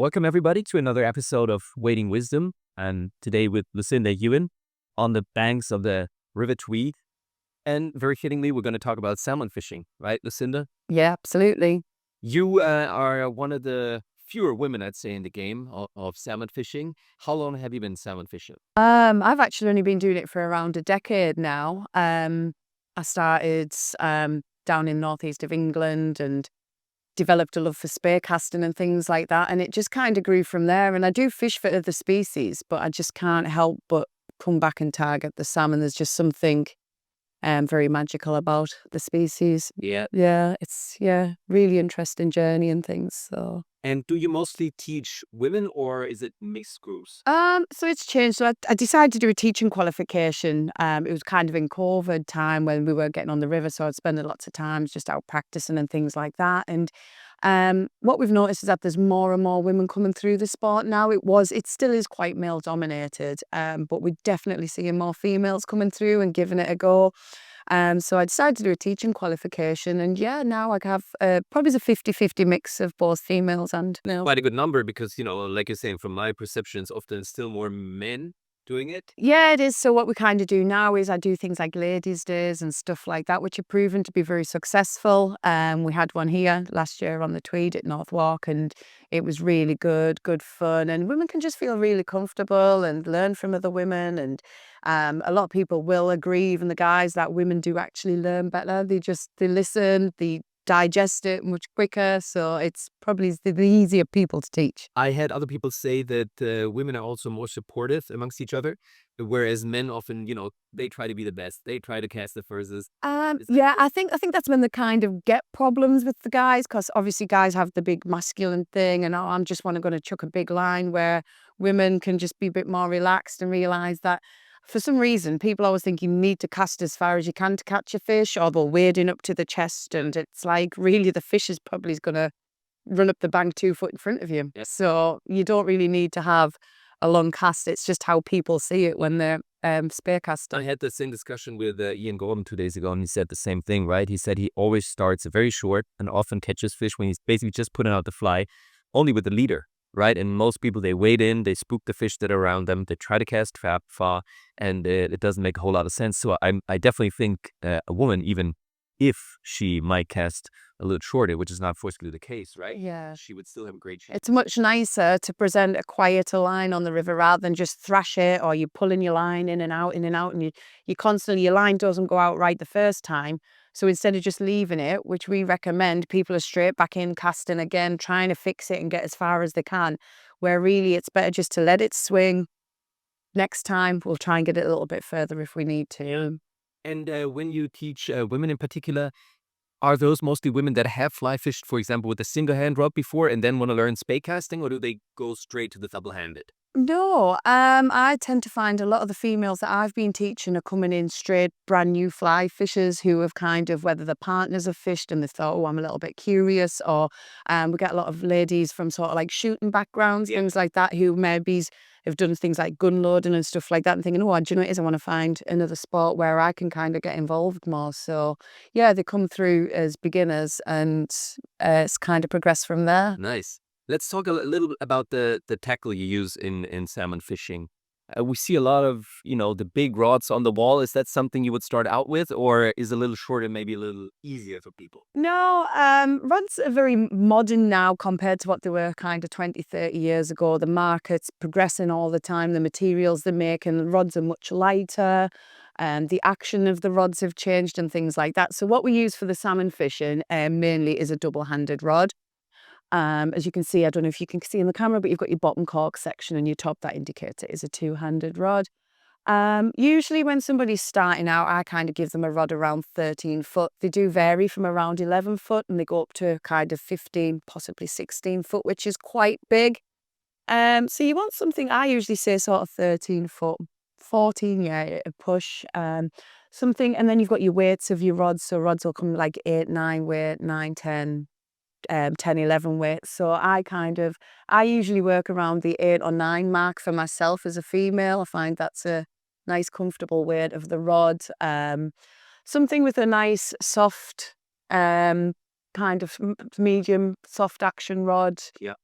Welcome everybody to another episode of Waiting Wisdom, and today with Lucinda Ewan on the banks of the River Tweed. And very fittingly, we're going to talk about salmon fishing, right, Lucinda? Yeah, absolutely. You are one of the fewer women, I'd say, in the game of salmon fishing. How long have you been salmon fishing? I've actually only been doing it for around a decade now. I started down in northeast of England and developed a love for spear casting and things like that, and it just kind of grew from there. And I do fish for other species, but I just can't help but come back and target the salmon. There's just something very magical about the species. Yeah. It's really interesting journey and things. So. And do you mostly teach women or is it mixed groups? So it's changed. So I decided to do a teaching qualification. It was kind of in COVID time when we were getting on the river, so I'd spend lots of times just out practicing and things like that. And what we've noticed is that there's more and more women coming through the sport now. It still is quite male dominated, but we're definitely seeing more females coming through and giving it a go. So I decided to do a teaching qualification, and now I have probably a 50-50 mix of both females and male. Quite a good number because, like you're saying, from my perceptions, often still more men doing it. Yeah, it is. So what we kind of do now is I do things like ladies' days and stuff like that, which have proven to be very successful. We had one here last year on the Tweed at North Walk, and it was really good fun. And women can just feel really comfortable and learn from other women. And a lot of people will agree, even the guys, that women do actually learn better. They listen, they digest it much quicker, so it's probably the easier people to teach. I had other people say that women are also more supportive amongst each other, whereas men often, they try to be the best. They try to cast the furthest. I think that's when they kind of get problems with the guys, because obviously guys have the big masculine thing, and I'm just going to chuck a big line, where women can just be a bit more relaxed and realize that for some reason, people always think you need to cast as far as you can to catch a fish, or they're wading up to the chest, and it's like really the fish is probably going to run up the bank 2 foot in front of you. Yes. So you don't really need to have a long cast. It's just how people see it when they're spear casting. I had the same discussion with Ian Gordon 2 days ago, and he said the same thing, right? He said he always starts very short and often catches fish when he's basically just putting out the fly, only with the leader. Right, and most people, they wade in, they spook the fish that are around them, they try to cast far, and it doesn't make a whole lot of sense. So I definitely think a woman, even if she might cast a little shorter, which is not forcefully the case, right? Yeah. She would still have a great chance. It's much nicer to present a quieter line on the river rather than just thrash it, or you're pulling your line in and out, and you constantly, your line doesn't go out right the first time. So instead of just leaving it, which we recommend, people are straight back in, casting again, trying to fix it and get as far as they can, where really it's better just to let it swing. Next time, we'll try and get it a little bit further if we need to. And when you teach women in particular, are those mostly women that have fly fished, for example, with a single hand rod before and then want to learn spey casting, or do they go straight to the double-handed? No, I tend to find a lot of the females that I've been teaching are coming in straight brand new fly fishers who have kind of, whether the partners have fished and they thought, oh, I'm a little bit curious, or we get a lot of ladies from sort of like shooting backgrounds, things like that, who maybe have done things like gun loading and stuff like that, and thinking, oh, do you know what it is? I want to find another sport where I can kind of get involved more. So yeah, they come through as beginners, and it's kind of progressed from there. Nice. Let's talk a little bit about the tackle you use in salmon fishing. We see a lot of, the big rods on the wall. Is that something you would start out with, or is a little shorter maybe a little easier for people? No, rods are very modern now compared to what they were kind of 20, 30 years ago. The market's progressing all the time. The materials they're making, the rods are much lighter. The action of the rods have changed and things like that. So what we use for the salmon fishing mainly is a double-handed rod. As you can see, I don't know if you can see in the camera, but you've got your bottom cork section and your top, that indicates it is a two-handed rod. Usually when somebody's starting out, I kind of give them a rod around 13 foot. They do vary from around 11 foot and they go up to kind of 15, possibly 16 foot, which is quite big. So you want something, I usually say sort of 13 foot, 14, a push. Something, and then you've got your weights of your rods. So rods will come like 8, 9 weight, 9, 10. 10, 11 weight. So I usually work around the 8 or 9 mark for myself as a female. I find that's a nice comfortable weight of the rod. Something with a nice soft kind of medium soft action rod. Yeah.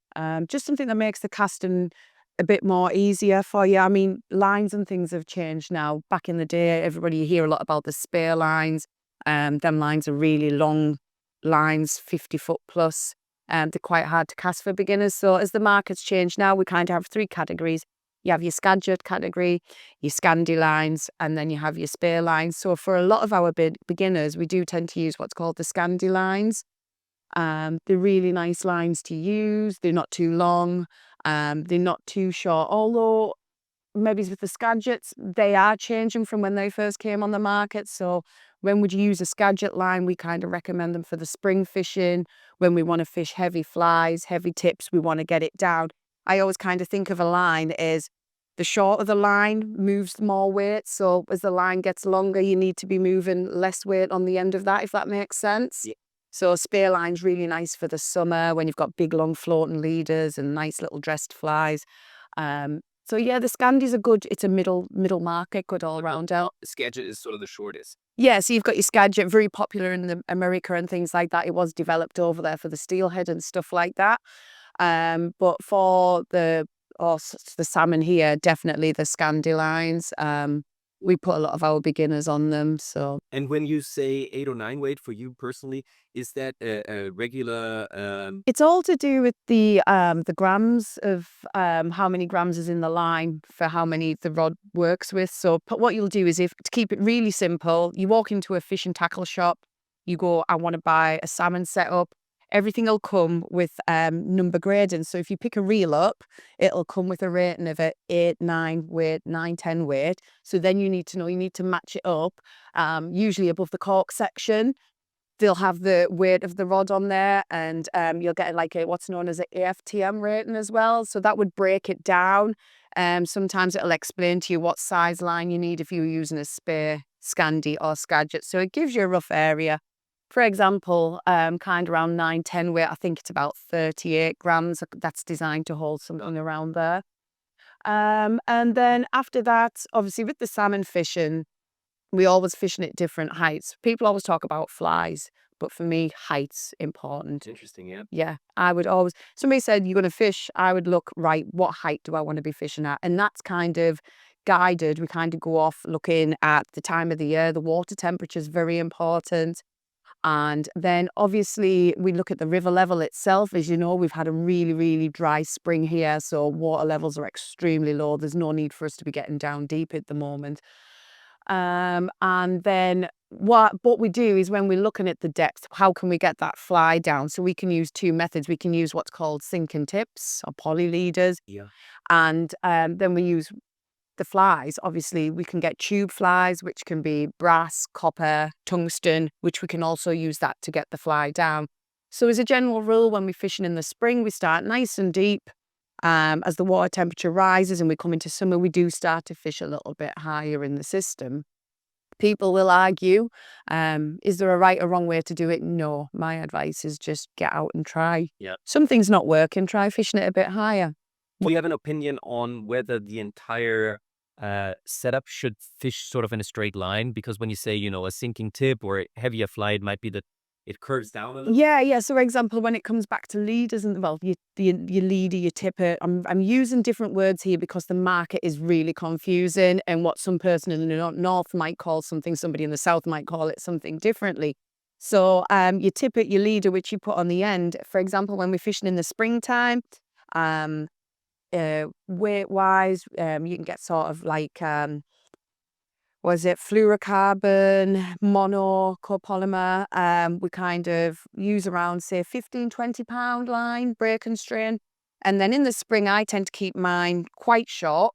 Just something that makes the casting a bit more easier for you. I mean, lines and things have changed now. Back in the day, you hear a lot about the spare lines. Them lines are really long lines, 50 foot plus. They're quite hard to cast for beginners. So as the market's changed now, we kind of have three categories. You have your cadget category, your Scandi lines, and then you have your spare lines. So for a lot of our beginners, we do tend to use what's called the Scandi lines. They're really nice lines to use. They're not too long. They're not too short. Although maybe with the Skagits, they are changing from when they first came on the market. So when would you use a Skagit line? We kind of recommend them for the spring fishing. When we want to fish heavy flies, heavy tips, we want to get it down. I always kind of think of a line as the shorter the line moves more weight. So as the line gets longer, you need to be moving less weight on the end of that, if that makes sense. Yeah. So spare line's really nice for the summer when you've got big long floating leaders and nice little dressed flies. So yeah, the Scandis are good. It's a middle market, good all round out. Skagit is sort of the shortest. Yeah, so you've got your Skagit, very popular in America and things like that. It was developed over there for the steelhead and stuff like that. But for the salmon here, definitely the Scandi lines. We put a lot of our beginners on them. So And when you say 8 or 9 weight for you personally, is that a regular? it's all to do with the grams of how many grams is in the line for how many the rod works with. So what you'll do is, if to keep it really simple, you walk into a fish and tackle shop, you go, I want to buy a salmon setup. Everything will come with number grading. So if you pick a reel up, it'll come with a rating of a 8, 9 weight, 9, 10 weight. So then you need to match it up, usually above the cork section. They'll have the weight of the rod on there, and you'll get like what's known as an AFTM rating as well. So that would break it down. Sometimes it'll explain to you what size line you need if you're using a spare Scandi or Skagit. So it gives you a rough area. For example, kind of around 9, 10 weight, I think it's about 38 grams. That's designed to hold something around there. And then after that, obviously with the salmon fishing, we always fishing at different heights. People always talk about flies, but for me, height's important. Interesting, yeah. Yeah, I would always, somebody said you're going to fish, I would look, right, what height do I want to be fishing at? And that's kind of guided. We kind of go off looking at the time of the year. The water temperature is very important. And then obviously we look at the river level itself. As you know, we've had a really, really dry spring here. So water levels are extremely low. There's no need for us to be getting down deep at the moment. And then what we do is, when we're looking at the depth, how can we get that fly down? So we can use two methods. We can use what's called sinking tips or poly leaders. Yeah. And then we use the flies. Obviously, we can get tube flies, which can be brass, copper, tungsten, which we can also use that to get the fly down. So as a general rule, when we're fishing in the spring, we start nice and deep. As the water temperature rises and we come into summer, we do start to fish a little bit higher in the system. People will argue, is there a right or wrong way to do it? No, my advice is just get out and try. Yeah. Something's not working, try fishing it a bit higher. Do you have an opinion on whether the entire setup should fish sort of in a straight line? Because when you say, a sinking tip or a heavier fly, it might be that it curves down a little. Yeah. So, for example, when it comes back to leaders and your leader, your tipper, I'm using different words here because the market is really confusing, and what some person in the north might call something, somebody in the south might call it something differently. So, your tipper, your leader, which you put on the end. For example, when we're fishing in the springtime, weight wise, you can get sort of like was it fluorocarbon, mono, copolymer. We kind of use around, say, 15, 20 pound line, break and strain. And then in the spring, I tend to keep mine quite short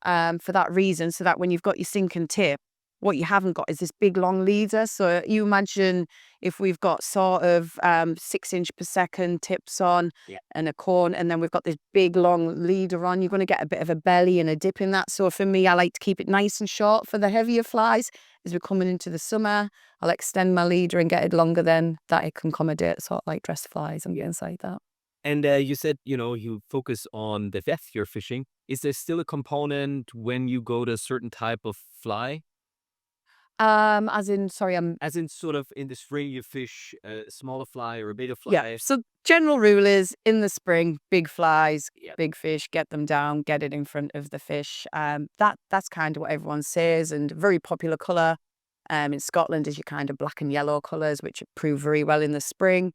for that reason, so that when you've got your sinking tip, what you haven't got is this big long leader. So you imagine if we've got sort of 6 inch per second tips on, Yeah. and a corn, and then we've got this big long leader on, you're going to get a bit of a belly and a dip in that. So for me, I like to keep it nice and short for the heavier flies. As we're coming into the summer, I'll extend my leader and get it longer, then that it can accommodate sort of like dress flies and things like that. And you said, you focus on the depth you're fishing. Is there still a component when you go to a certain type of fly? As in, sorry, As in sort of in the spring you fish a smaller fly or a bigger yeah. fly? So general rule is in the spring, big flies, Yeah. big fish, get them down, get it in front of the fish. That's kind of what everyone says, and very popular colour. In Scotland is your kind of black and yellow colours, which prove very well in the spring.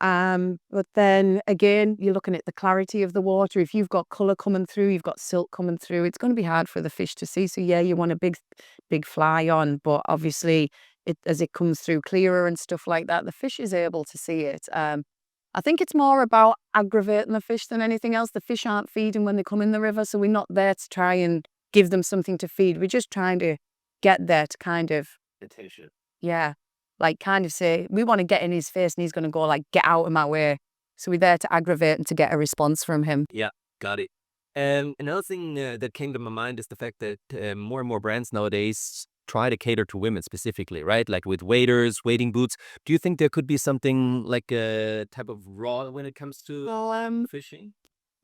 But then again, you're looking at the clarity of the water. If you've got colour coming through, you've got silt coming through, it's going to be hard for the fish to see. So yeah, you want a big fly on, but obviously as it comes through clearer and stuff like that, the fish is able to see it. I think it's more about aggravating the fish than anything else. The fish aren't feeding when they come in the river, so we're not there to try and give them something to feed. We're just trying to get there to kind of, Attention. yeah, like kind of say, we want to get in his face and he's going to go like, get out of my way. So we're there to aggravate and to get a response from him. Yeah, got it. Another thing that came to my mind is the fact that more and more brands nowadays try to cater to women specifically, right? Like with waders, wading boots. Do you think there could be something like a type of raw when it comes to Well, fishing?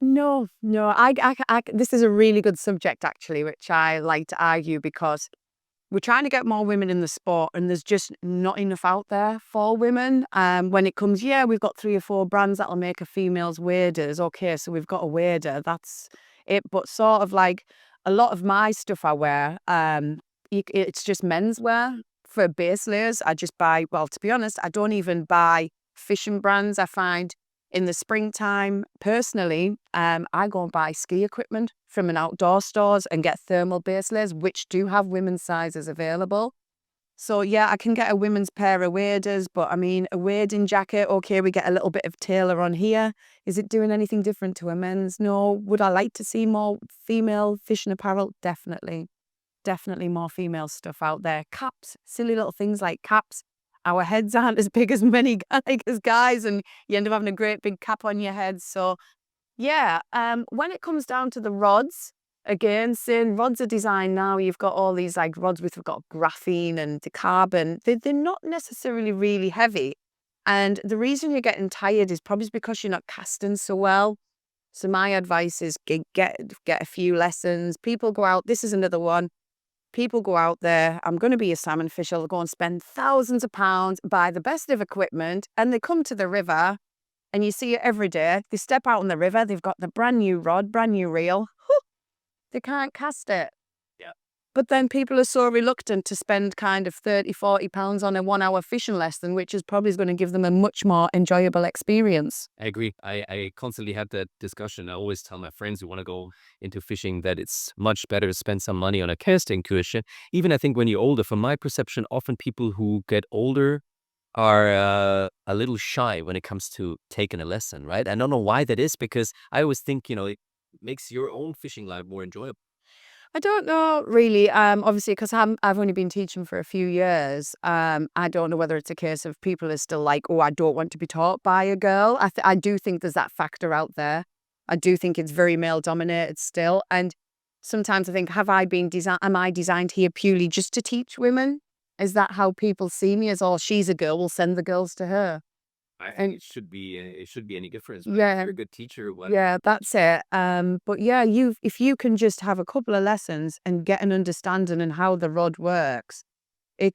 no, this is a really good subject actually, which I like to argue because we're trying to get more women in the sport and there's just not enough out there for women. When it comes, yeah, we've got 3 or 4 brands that'll make a female's waders. Okay, so we've got a wader, that's it. But sort of like a lot of my stuff I wear, it's just menswear for base layers. I just buy, well, to be honest, I don't even buy fishing brands. I find in the springtime, personally, I go and buy ski equipment from an outdoor stores and get thermal base layers, which do have women's sizes available. So yeah, I can get a women's pair of waders, but I mean, a wading jacket, okay, we get a little bit of tailor on here. Is it doing anything different to a men's? No. Would I like to see more female fishing apparel? Definitely. Definitely more female stuff out there. Caps, silly little things like caps. Our heads aren't as big as many as guys, and you end up having a great big cap on your head. So yeah, when it comes down to the rods, again, saying rods are designed now, you've got all these like rods with, we've got graphene and carbon. They're not necessarily really heavy. And the reason you're getting tired is probably because you're not casting so well. So my advice is get a few lessons. People go out, this is another one. People go out there, I'm going to be a salmon fisher, they'll go and spend thousands of pounds, buy the best of equipment, and they come to the river and you see it every day. They step out on the river, they've got the brand new rod, brand new reel. Whew, they can't cast it. Yeah. But then people are so reluctant to spend kind of 30, 40 pounds on a 1-hour fishing lesson, which is probably going to give them a much more enjoyable experience. I agree. I constantly have that discussion. I always tell my friends who want to go into fishing that it's much better to spend some money on a casting cushion. Even I think when you're older, from my perception, often people who get older are a little shy when it comes to taking a lesson, right? I don't know why that is, because I always think, it makes your own fishing life more enjoyable. I don't know really. Obviously, because I've only been teaching for a few years. I don't know whether it's a case of people are still like, oh, I don't want to be taught by a girl. I do think there's that factor out there. I do think it's very male dominated still. And sometimes I think, am I designed here purely just to teach women? Is that how people see me as, oh, she's a girl, we'll send the girls to her? I think And it should be any difference. Right? If yeah, you're a good teacher, what? yeah, that's it. But yeah, if you can just have a couple of lessons and get an understanding in how the rod works,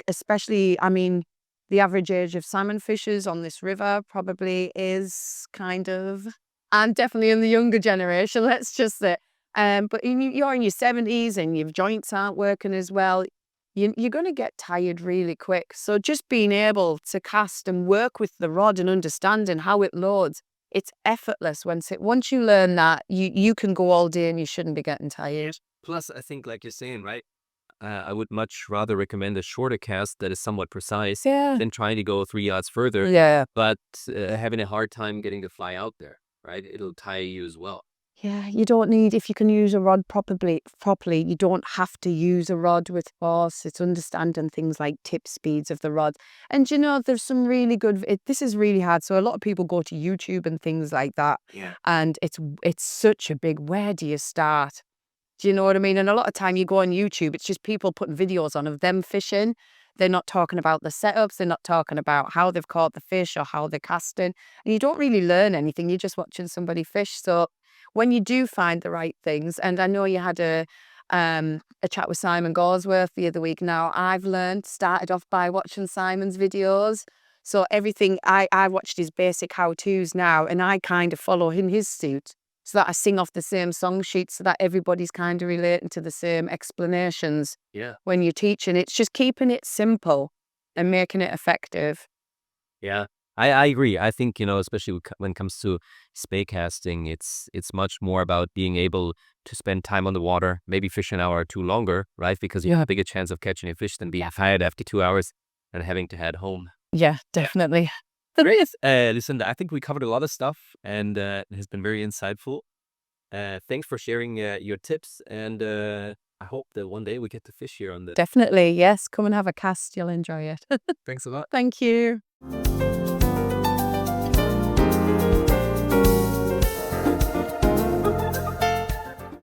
especially, I mean, the average age of salmon fishers on this river probably is kind of, I'm definitely in the younger generation, let's just say. But you're in your 70s and your joints aren't working as well. You're going to get tired really quick. So just being able to cast and work with the rod and understanding how it loads, it's effortless. Once you learn that, you can go all day and you shouldn't be getting tired. Plus, I think, like you're saying, right? I would much rather recommend a shorter cast that is somewhat precise Yeah. than trying to go 3 yards further, Yeah. but having a hard time getting the fly out there, right? It'll tire you as well. Yeah, you don't need, if you can use a rod properly, you don't have to use a rod with force. It's understanding things like tip speeds of the rod. And there's some really good, this is really hard. So a lot of people go to YouTube and things like that. Yeah. And it's such a big, where do you start? Do you know what I mean? And a lot of time you go on YouTube, it's just people putting videos on of them fishing. They're not talking about the setups. They're not talking about how they've caught the fish or how they're casting. And you don't really learn anything. You're just watching somebody fish. So when you do find the right things, and I know you had a chat with Simon Gorsworth the other week. Now, I've started off by watching Simon's videos. So everything, I watched his basic how-tos now, and I kind of follow in his suit so that I sing off the same song sheet so that everybody's kind of relating to the same explanations when you're teaching. It's just keeping it simple and making it effective. Yeah, I agree. I think, especially when it comes to spay casting, it's much more about being able to spend time on the water, maybe fish an hour or two longer, right? Because you have a bigger chance of catching a fish than being tired after 2 hours and having to head home. Yeah, definitely. Great. Lucinda, I think we covered a lot of stuff, and it has been very insightful. Thanks for sharing your tips, and I hope that one day we get to fish here on the... Definitely, yes. Come and have a cast. You'll enjoy it. Thanks a lot. Thank you.